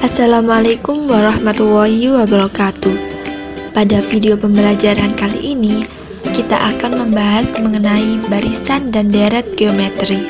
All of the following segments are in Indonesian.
Assalamualaikum warahmatullahi wabarakatuh. Pada video pembelajaran kali ini, kita akan membahas mengenai barisan dan deret geometri.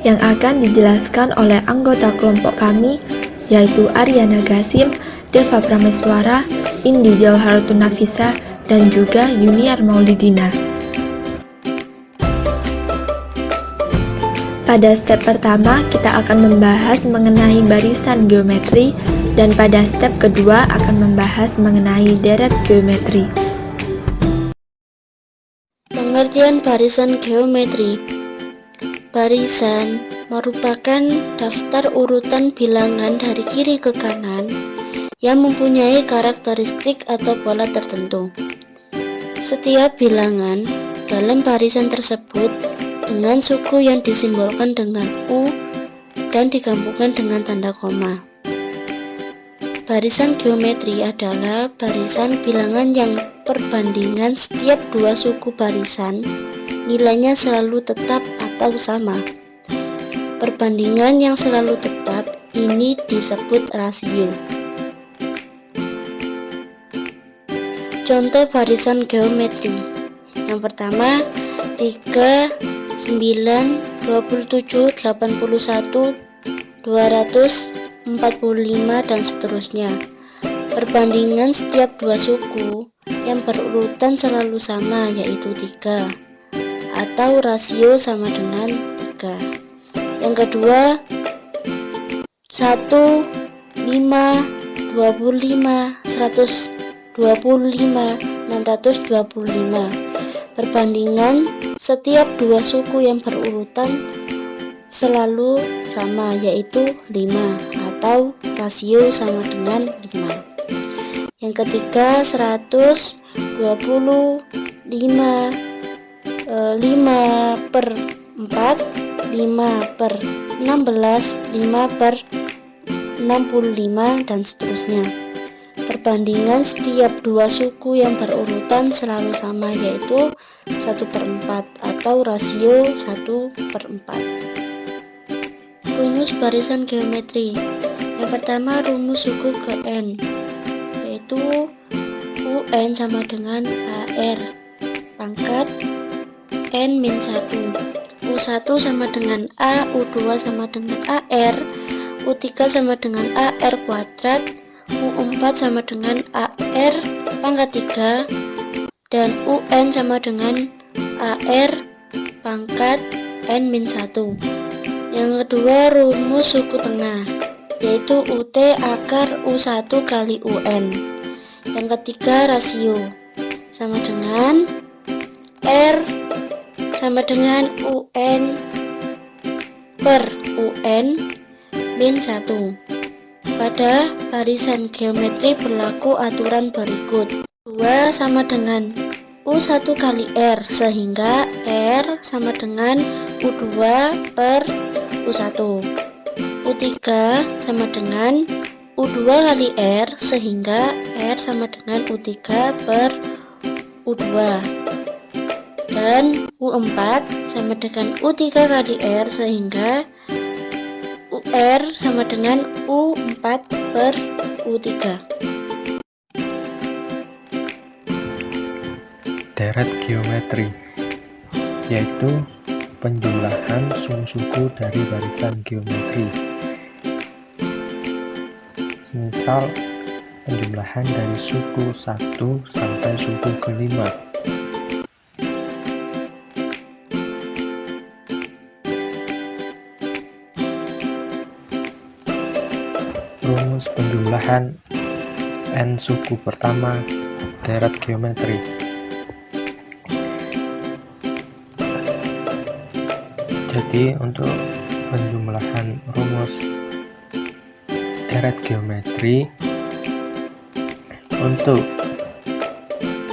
Yang akan dijelaskan oleh anggota kelompok kami, yaitu Aryana Gasim, Deva Prameswara, Indi Jauharatun Nafisa, dan juga Yuniar Maulidina. Pada step pertama, kita akan membahas mengenai barisan geometri, dan pada step kedua akan membahas mengenai deret geometri. Pengertian barisan geometri. Barisan merupakan daftar urutan bilangan dari kiri ke kanan yang mempunyai karakteristik atau pola tertentu. Setiap bilangan dalam barisan tersebut dengan suku yang disimbolkan dengan U dan digabungkan dengan tanda koma. Barisan geometri adalah barisan bilangan yang perbandingan setiap dua suku barisan nilainya selalu tetap atau sama. Perbandingan yang selalu tetap ini disebut rasio. Contoh barisan geometri. Yang pertama, 3, 9, 27, 81, 245, dan seterusnya. Perbandingan setiap dua suku yang berurutan selalu sama, yaitu 3, atau rasio sama dengan 3. Yang kedua, 1, 5, 25, 125, 625. Perbandingan setiap dua suku yang berurutan selalu sama, yaitu 5, atau rasio sama dengan 5. Yang ketiga, 100, 20, 5, 5 per 4, 5 per 16, 5 per 65, dan seterusnya. Perbandingan setiap dua suku yang berurutan selalu sama, yaitu 1/4 atau rasio 1/4. Rumus barisan geometri. Yang pertama, rumus suku ke N, yaitu UN sama dengan AR pangkat N-1. U1 sama dengan A, U2 sama dengan AR, U3 sama dengan AR kuadrat, U4 sama dengan AR pangkat 3, dan UN sama dengan AR pangkat N-1. Yang kedua, rumus suku tengah, yaitu UT akar U1 kali UN. Yang ketiga, rasio sama dengan R sama dengan UN per UN min 1. Pada barisan geometri berlaku aturan berikut. 2 sama dengan U1 kali R, sehingga R sama dengan U2 per U1. U3 sama dengan U2 kali R, sehingga R sama dengan U3 per U2. Dan U4 sama dengan U3 kali R, sehingga UR sama dengan U4 per U3. Deret geometri, yaitu penjumlahan suku dari barisan geometri. Misal, penjumlahan dari suku 1 sampai suku ke-5. Rumus penjumlahan N suku pertama deret geometri. Jadi untuk penjumlahan rumus deret geometri, untuk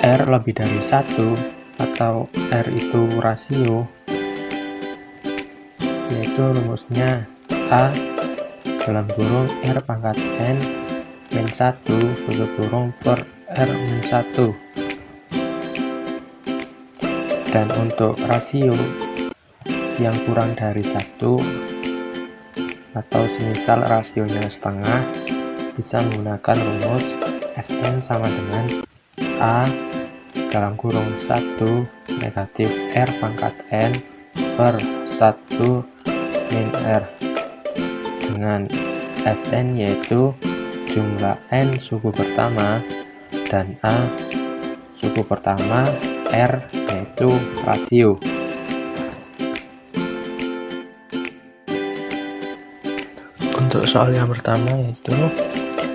R lebih dari 1 atau R itu rasio, yaitu rumusnya A dalam kurung R pangkat N min 1 tutup kurung per R min 1. Dan untuk rasio yang kurang dari 1 atau semisal rasionya setengah, bisa menggunakan rumus Sn sama dengan A dalam kurung 1 negatif R pangkat N per 1 min R, dengan Sn yaitu jumlah N suku pertama dan A suku pertama, R yaitu rasio. Untuk soal yang pertama yaitu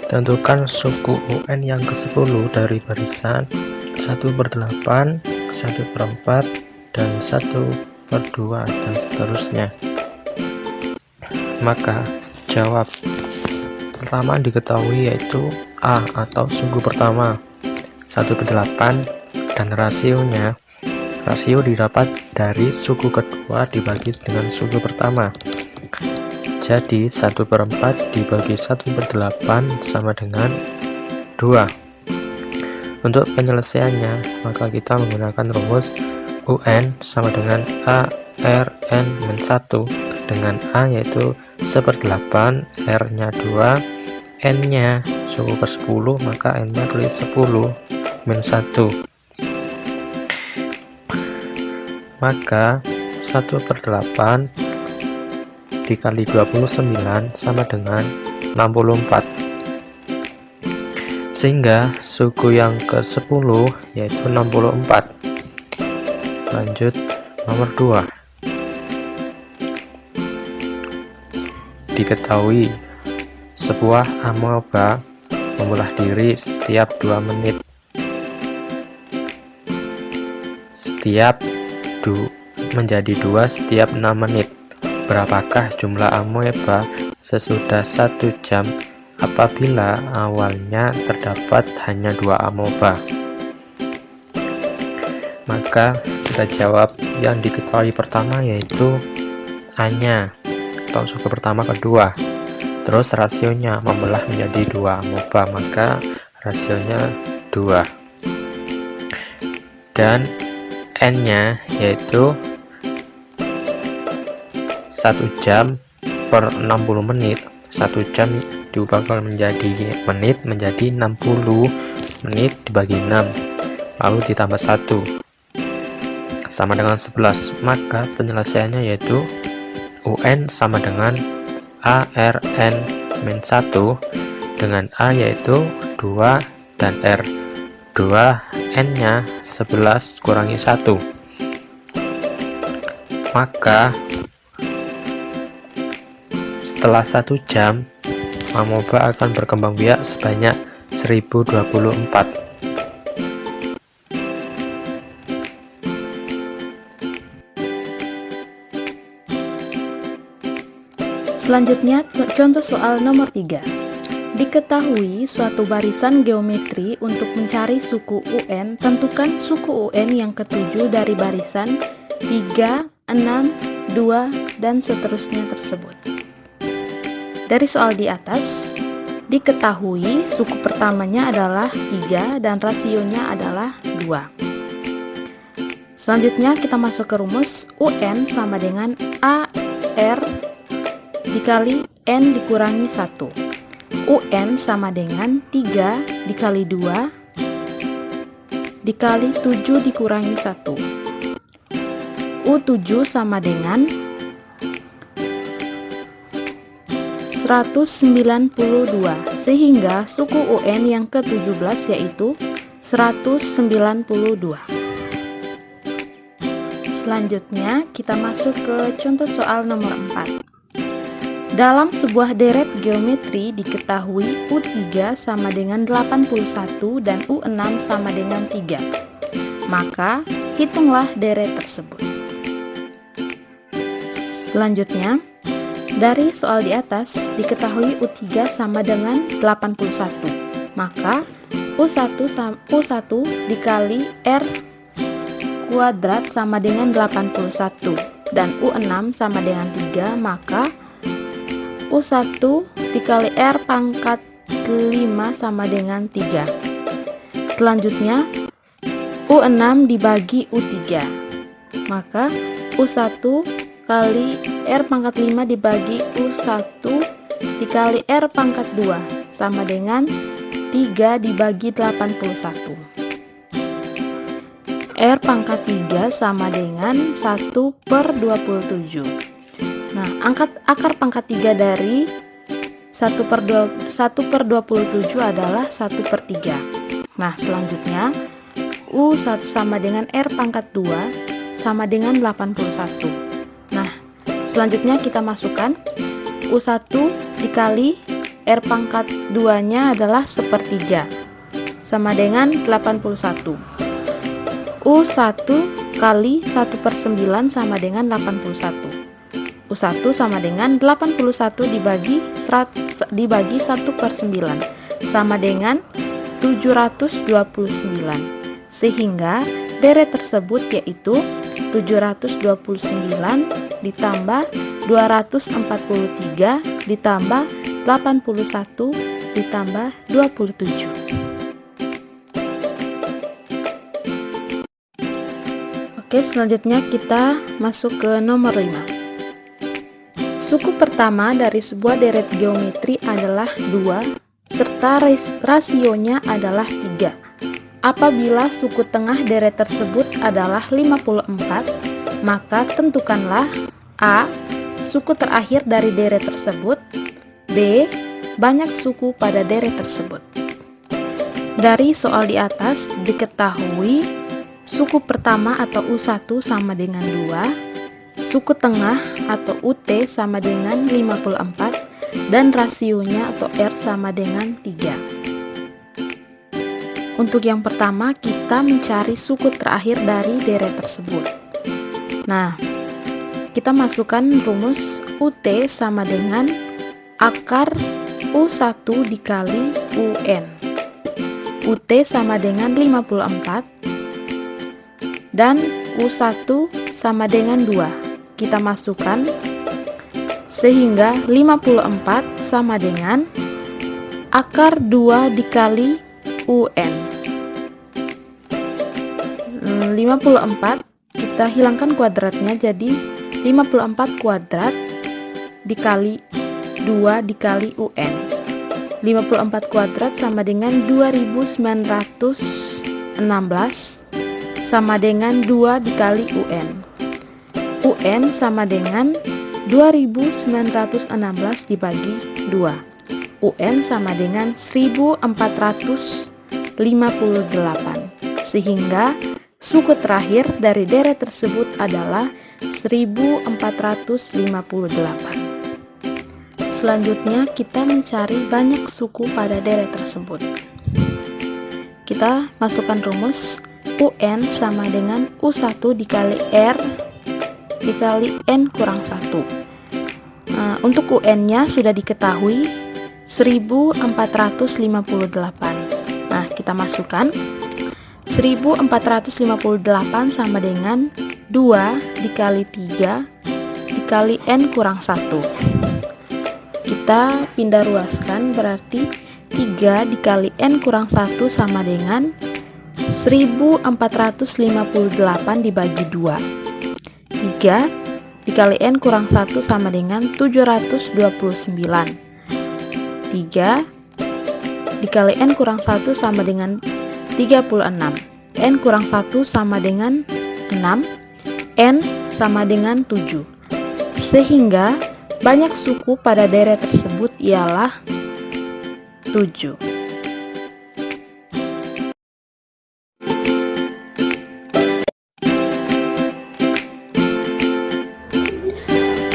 tentukan suku UN yang ke-10 dari barisan 1/8, 1/4, dan 1/2 dan seterusnya. Maka jawab pertama diketahui yaitu A atau suku pertama 1/8 dan rasionya, rasio didapat dari suku kedua dibagi dengan suku pertama. Jadi 1/4 dibagi 1/8 sama dengan 2. Untuk penyelesaiannya, maka kita menggunakan rumus UN sama dengan A R N min 1, dengan A yaitu 1/8, R nya 2, N nya suku ke-10, maka N nya tulis 10 min 1. Maka 1/8 dikali 29 sama dengan 64, sehingga suku yang ke-10 yaitu 64. Lanjut nomor 2. Diketahui sebuah amoeba membelah diri setiap 2 menit. Menjadi 2 setiap 6 menit. Berapakah jumlah amoeba sesudah 1 jam apabila awalnya terdapat hanya 2 amoeba? Maka kita jawab yang diketahui pertama yaitu A-nya atau suku pertama kedua. Terus rasionya membelah menjadi 2 amoeba, maka rasionya 2. Dan N-nya yaitu 1 jam per 60 menit. 1 jam diubahkan menjadi menit, menjadi 60 menit dibagi 6, lalu ditambah 1 sama dengan 11. Maka penyelesaiannya yaitu UN sama dengan ARN min 1, dengan A yaitu 2 dan R 2, N nya 11 kurangi 1. Maka setelah 1 jam, amoeba akan berkembang biak sebanyak 1024. Selanjutnya, contoh soal nomor 3. Diketahui suatu barisan geometri untuk mencari suku UN, tentukan suku UN yang ke-7 dari barisan 3, 6, 2, dan seterusnya tersebut. Dari soal di atas, diketahui suku pertamanya adalah 3 dan rasionya adalah 2. Selanjutnya kita masuk ke rumus UN sama dengan AR dikali N dikurangi 1. UN sama dengan 3 dikali 2 dikali 7 dikurangi 1. U7 sama dengan 192, sehingga suku UN yang ke-17 yaitu 192. Selanjutnya kita masuk ke contoh soal nomor 4. Dalam sebuah deret geometri diketahui U3 sama dengan 81 dan U6 sama dengan 3. Maka hitunglah deret tersebut. Selanjutnya, dari soal di atas diketahui U3 sama dengan 81. Maka U1 dikali R kuadrat sama dengan 81 dan U6 sama dengan 3, maka U1 dikali R pangkat ke-5 sama dengan 3. Selanjutnya U6 dibagi U3, maka U1 kali R pangkat 5 dibagi U1 dikali R pangkat 2 sama dengan 3 dibagi 81. R pangkat 3 sama dengan 1/27. Nah, akar pangkat 3 dari 1/27 adalah 1/3. Nah, selanjutnya U1 sama dengan R pangkat 2 sama dengan 81. Nah, selanjutnya kita masukkan U1 dikali R pangkat 2-nya adalah 1/3 sama dengan 81. U1 kali 1/9 sama dengan 81. U1 sama dengan 81 dibagi 1/9 sama dengan 729. Sehingga deret tersebut yaitu 729 ditambah 243 ditambah 81 ditambah 27. Oke, selanjutnya kita masuk ke nomor 5. Suku pertama dari sebuah deret geometri adalah 2 serta rasionya adalah 3. Apabila suku tengah deret tersebut adalah 54, maka tentukanlah A. Suku terakhir dari deret tersebut, B. Banyak suku pada deret tersebut. Dari soal di atas diketahui suku pertama atau U1 sama dengan 2, suku tengah atau UT sama dengan 54, dan rasionya atau R sama dengan 3. Untuk yang pertama, kita mencari suku terakhir dari deret tersebut. Nah, kita masukkan rumus UT sama dengan akar U1 dikali UN. UT sama dengan 54 dan U1 sama dengan 2. Kita masukkan sehingga 54 sama dengan akar 2 dikali UN. 54 kita hilangkan kuadratnya, jadi 54 kuadrat dikali 2 dikali UN. 54 kuadrat sama dengan 2916 sama dengan 2 dikali UN. UN sama dengan 2916 dibagi 2. UN sama dengan 1458. Sehingga suku terakhir dari deret tersebut adalah 1458. Selanjutnya kita mencari banyak suku pada deret tersebut. Kita masukkan rumus UN sama dengan U1 dikali R dikali N kurang 1. Untuk UN-nya sudah diketahui 1458. Nah, kita masukkan 1458 sama dengan 2 dikali 3 dikali N kurang 1. Kita pindah ruaskan, berarti 3 dikali N kurang 1 sama dengan 1458 dibagi 2. 3 dikali N kurang 1 sama dengan 729. 3 dikali N kurang 1 sama dengan 36. N kurang 1 sama dengan 6. N sama dengan 7. Sehingga banyak suku pada deret tersebut ialah 7.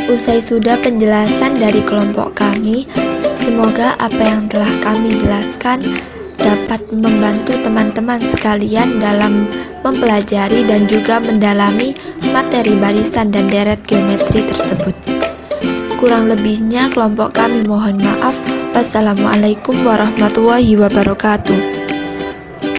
Usai sudah penjelasan dari kelompok kami, semoga apa yang telah kami jelaskan dapat membantu teman-teman sekalian dalam mempelajari dan juga mendalami materi barisan dan deret geometri tersebut. Kurang lebihnya kelompok kami mohon maaf. Wassalamualaikum warahmatullahi wabarakatuh.